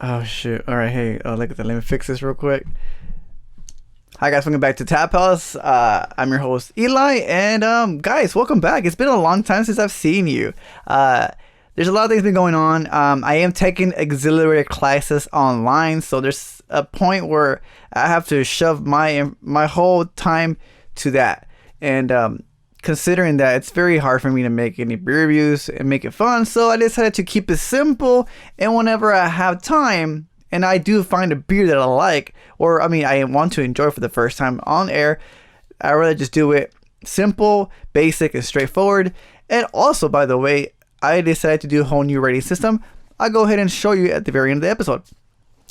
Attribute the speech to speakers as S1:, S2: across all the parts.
S1: Oh shoot! All right, hey, look at that. Let me fix this real quick. Hi guys, welcome back to Tap House. I'm your host Eli, and guys, welcome back. It's been a long time since I've seen you. There's a lot of things been going on. I am taking auxiliary classes online, so there's a point where I have to shove my whole time to that. And considering that, it's very hard for me to make any beer reviews and make it fun, so I decided to keep it simple. And whenever I have time, and I do find a beer that I like, or I mean I want to enjoy for the first time on air, I rather just do it simple, basic, and straightforward. And also, by the way, I decided to do a whole new rating system. I'll go ahead and show you at the very end of the episode,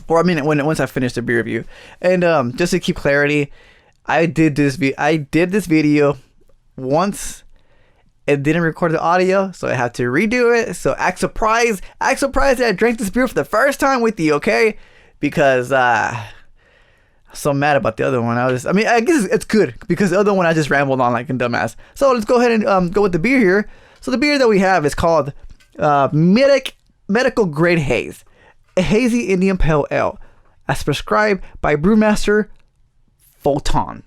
S1: or I mean once I finish the beer review. And just to keep clarity, I did this video once. It didn't record the audio, so I had to redo it. So act surprised that I drank this beer for the first time with you, okay? Because I'm so mad about the other one. I guess it's good because the other one I just rambled on like a dumbass. So let's go ahead and go with the beer here. So the beer that we have is called Medical Grade Haze, a hazy Indian Pale Ale, as prescribed by brewmaster Fulton.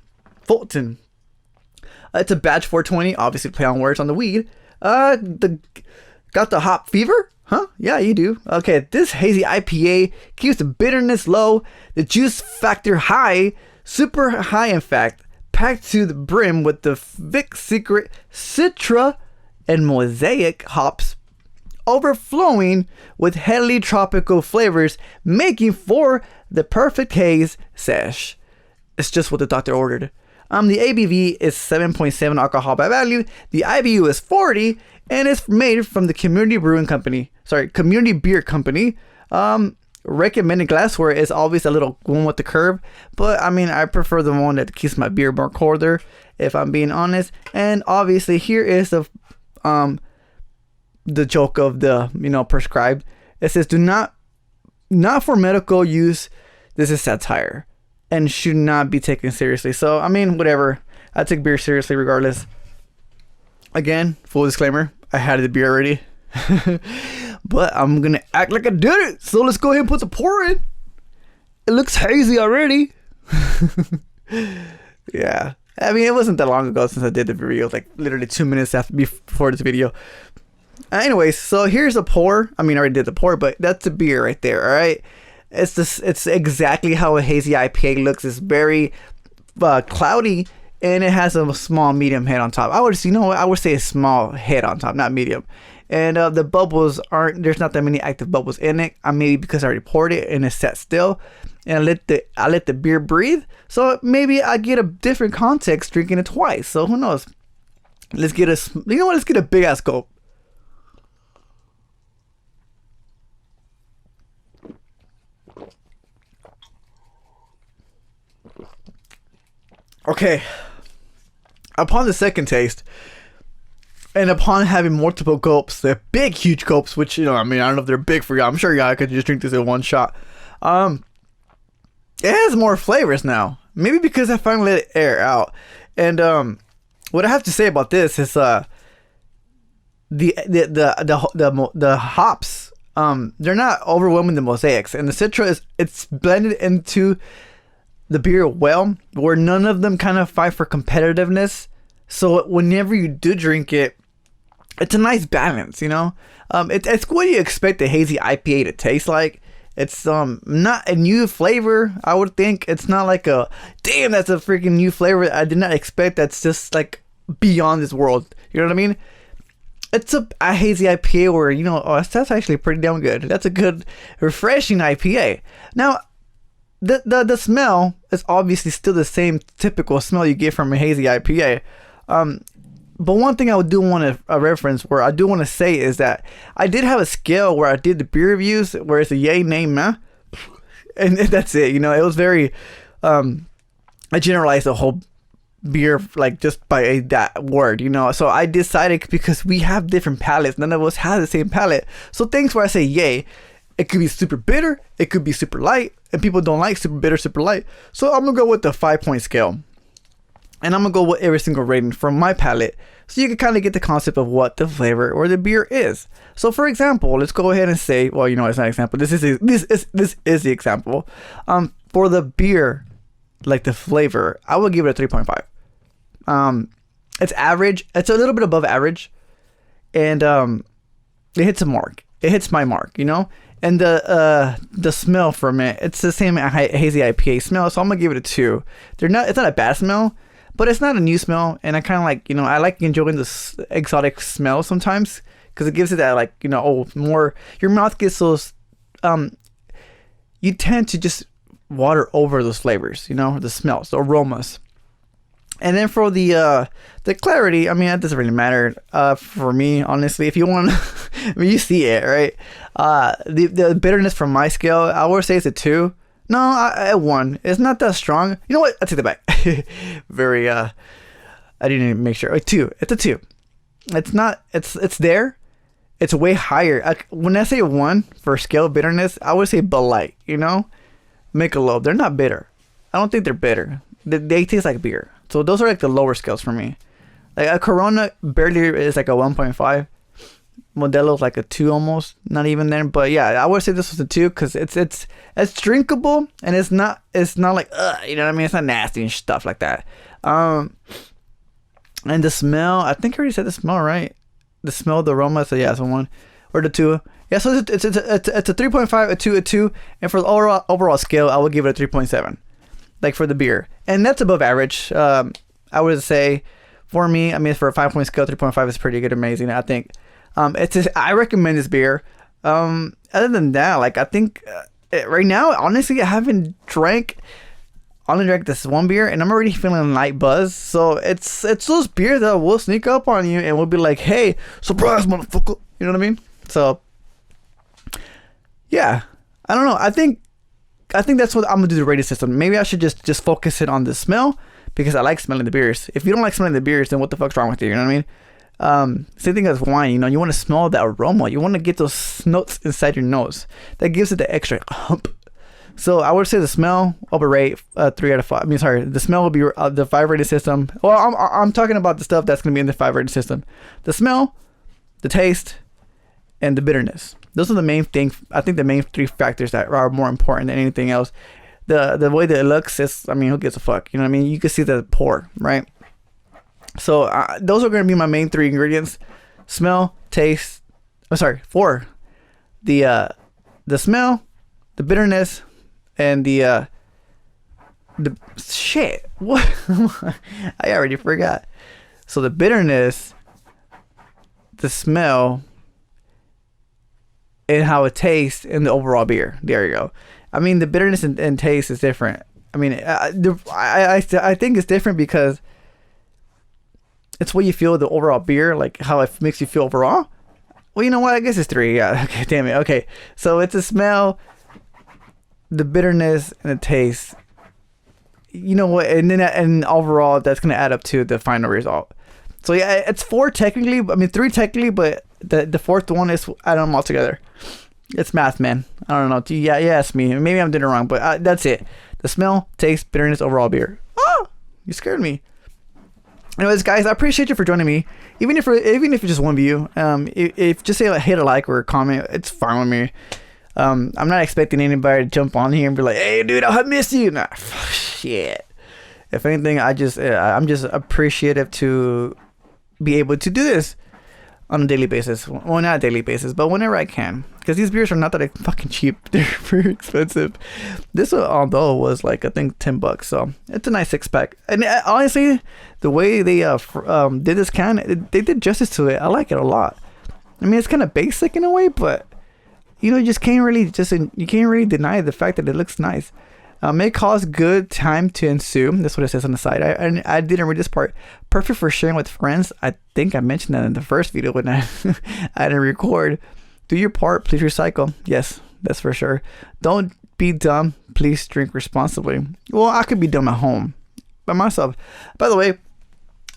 S1: It's a batch 420, obviously play on words on the weed. Got the hop fever? Huh? Yeah, you do. Okay, this hazy IPA keeps the bitterness low, the juice factor high, super high in fact, packed to the brim with the Vic Secret, Citra, and Mosaic hops, overflowing with heavily tropical flavors, making for the perfect haze sesh. It's just what the doctor ordered. The ABV is 7.7 alcohol by value. The IBU is 40, and it's made from the Community Beer Company. Recommended glassware is always a little one with the curve, but I mean I prefer the one that keeps my beer more colder, if I'm being honest. And obviously here is the joke of the prescribed. It says not for medical use. This is satire and should not be taken seriously. So, I mean, whatever. I take beer seriously regardless. Again, full disclaimer, I had the beer already. But I'm going to act like I did it. So let's go ahead and put the pour in. It looks hazy already. Yeah. I mean, it wasn't that long ago since I did the video. It was like literally 2 minutes before this video. Anyways, so here's a pour. I mean, I already did the pour, but that's the beer right there, all right? It's exactly how a hazy IPA looks. It's very cloudy, and it has a small medium head on top. I would say a small head on top, not medium. And the bubbles there's not that many active bubbles in it. Maybe because I already poured it and it's set still, and I let the beer breathe. So maybe I get a different context drinking it twice. So who knows? Let's get a big ass gulp. Okay, upon the second taste, and upon having multiple gulps, they're big, huge gulps, which, I don't know if they're big for y'all. I'm sure y'all could just drink this in one shot. It has more flavors now. Maybe because I finally let it air out. And what I have to say about this is the hops, they're not overwhelming the mosaics, and the Citra it's blended into the beer well, where none of them kind of fight for competitiveness. So whenever you do drink it, it's a nice balance, it's what you expect a hazy IPA to taste like. It's not a new flavor, I would think. It's not like damn, that's a freaking new flavor I did not expect. That's just like beyond this world. You know what I mean? It's a hazy IPA where that's actually pretty damn good. That's a good, refreshing IPA. Now, the smell is obviously still the same typical smell you get from a hazy IPA. But one thing I do want to reference, where I do want to say, is that I did have a scale where I did the beer reviews where it's a yay, nay, meh, and that's it. It was very I generalized the whole beer like just by that word, so I decided, because we have different palates, none of us have the same palate, so things where I say yay, it could be super bitter, it could be super light, and people don't like super bitter, super light. So I'm gonna go with the 5-point scale. And I'm gonna go with every single rating from my palate, so you can kind of get the concept of what the flavor or the beer is. So, for example, let's go ahead and say, well, you know, it's not an example. This is the example. For the beer, like the flavor, I would give it a 3.5. It's average. It's a little bit above average, and it hits a mark. It hits my mark, you know. And the smell from it, it's the same hazy IPA smell, so I'm gonna give it a 2. It's not a bad smell, but it's not a new smell, and I kind of like, you know, I like enjoying this exotic smell sometimes because it gives it that, like, you know, more, your mouth gets those, you tend to just water over those flavors, you know, the smells, the aromas. And then for the clarity, I mean, that doesn't really matter for me, honestly. If you want, I mean, you see it, right? The bitterness from my scale, I would say it's a 2. No, I 1. It's not that strong. You know what? I take that back. Very, I didn't even make sure. A 2. It's a 2. It's not. It's there. It's way higher. When I say 1 for scale of bitterness, I would say Bud Light. You know, Michelob. They're not bitter. I don't think they're bitter. They taste like beer. So those are like the lower scales for me. Like a Corona barely is like a 1.5. Modelo's like a 2 almost, not even there. But yeah, I would say this was a 2 because it's drinkable and it's not like you know what I mean. It's not nasty and stuff like that. And the smell, I think I already said the smell, right? The smell, the aroma. So yeah, it's a 1 or the 2. Yeah, so it's a 3.5, a 2, a 2, and for the overall scale, I would give it a 3.7. Like for the beer, and that's above average. I would say for me, I mean, for a 5-point scale, 3.5 is pretty good, amazing. I think. I recommend this beer. Other than that, like I think right now, honestly, I only drank this one beer, and I'm already feeling a light buzz. So it's those beers that will sneak up on you and will be like, "Hey, surprise, motherfucker!" You know what I mean? So yeah, I don't know. I think that's what I'm gonna do the rating system. Maybe I should just focus it on the smell because I like smelling the beers. If you don't like smelling the beers, then what the fuck's wrong with you? You know what I mean? Same thing as wine, you know, you want to smell the aroma. You want to get those notes inside your nose. That gives it the extra hump. So I would say the smell, overrate 3 out of 5. I mean, sorry, the smell will be the 5 rating system. Well, I'm talking about the stuff that's going to be in the 5 rating system. The smell, the taste, and the bitterness. Those are the main things. I think the main 3 factors that are more important than anything else. The way that it looks is, I mean, who gives a fuck? You know what I mean? You can see the pour, right? So those are going to be my main 3 ingredients: smell, taste. I'm sorry, 4. The smell, the bitterness, and the shit. What? I already forgot. So the bitterness, the smell, and how it tastes, and the overall beer. There you go. I mean, the bitterness and taste is different. I mean, I think it's different because it's what you feel the overall beer, like how it makes you feel overall. Well, you know what? I guess it's 3. Yeah. Okay. Damn it. Okay. So it's the smell, the bitterness, and the taste. You know what? And then and overall, that's gonna add up to the final result. So yeah, it's 4 technically. I mean, 3 technically, but the fourth one is add them all together. It's math, man. I don't know. Yeah, ask me. Maybe I'm doing it wrong, but that's it. The smell, taste, bitterness, overall beer. Oh, you scared me. Anyways, guys, I appreciate you for joining me. Even if it's just one view, if just say hit a like or a comment, it's fine with me. I'm not expecting anybody to jump on here and be like, "Hey, dude, I missed you." Nah, shit. If anything, I'm just appreciative to be able to do this on a daily basis. Well, not a daily basis, but whenever I can. Because these beers are not that fucking cheap. They're very expensive. This, although, was like, I think, $10. So it's a nice 6-pack. And honestly, the way they did this can, they did justice to it. I like it a lot. I mean, it's kind of basic in a way, but you know, you can't really deny the fact that it looks nice. May cause good time to ensue. That's what it says on the side. I didn't read this part. Perfect for sharing with friends. I think I mentioned that in the first video when I didn't record. Do your part. Please recycle. Yes, that's for sure. Don't be dumb. Please drink responsibly. Well, I could be dumb at home by myself. By the way,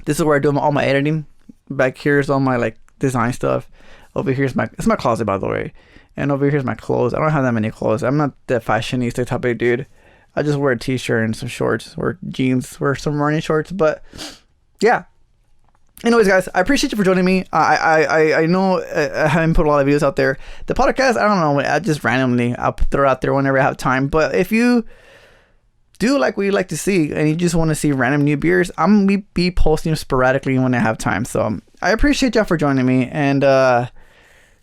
S1: this is where I do all my editing. Back here is all my like design stuff. Over here's it's my closet, by the way. And over here's my clothes. I don't have that many clothes. I'm not the fashionista type of dude. I just wear a t-shirt and some shorts, or jeans, wear some running shorts. But yeah. Anyways, guys, I appreciate you for joining me. I know I haven't put a lot of videos out there. The podcast, I don't know, I just randomly I'll throw it out there whenever I have time. But if you do like what you like to see and you just want to see random new beers, I'm gonna be posting sporadically when I have time. So I appreciate y'all for joining me, and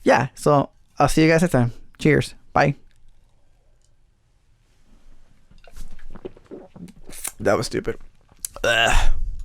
S1: yeah, so I'll see you guys next time. Cheers. Bye. That was stupid. Ugh.